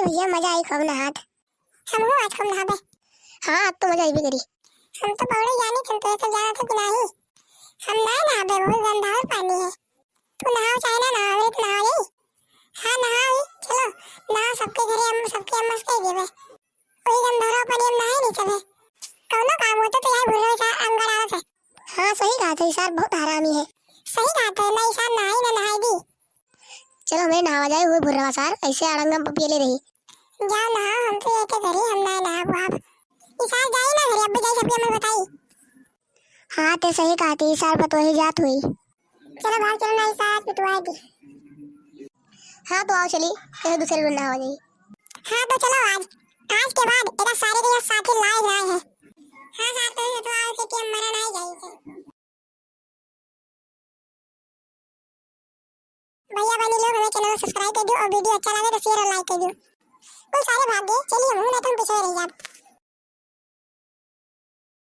भैया मजा आई खूब नहात। हमको आज खूब नहा बे। हाँ अब तो मजा आई भी करी। हम तो पौड़े जानी थे तो ऐसे जाना था कि नहीं। हम ना नहा बे, बहुत गंदा और पानी है। तू नहाओ चाहे ना नहाओ, तो नहा ले। हाँ नहाओ, चलो नहा सबके घरे, हम सबके अम्मा से कह देबे। कोई गंदा और पानी हम नहाए नहीं चले। कौनो काम होता तो यार भूल सा अंगड़ आवत है। हाँ सही कहा था, ईशान बहुत हरामी है। सही बात है, ना ईशान नहाई ना नहाई दी। चलो हमें नहावा जाए, वो भुर्रा सार ऐसे अड़ंगम पपियले रही। जाओ नहाओ, हम तो एक घरे हम ना नहा आप। ईशान जाई ना घरे, अब्बू जाई सबके अम्मा बताई। हाँ ते सही कहा थी, ईशान पतोही जात हुई। चलो भाग चलो ना ईशान पिटवाई थी। हाँ तो आओ चली, कहीं दूसरे दिन नहावा जाए। हाँ तो चलो आज आज के बाद एरा सारे के साथी लाए लाए हैं। हाँ साथ तो आओ के टीम मरा नहीं जाई। भैया बनी लोग हमें चैनल को सब्सक्राइब कर दो और वीडियो अच्छा लगे तो शेयर और लाइक कर दो। कोई सारे भाग गए, चलिए हम ना तुम पीछे रह जाओ।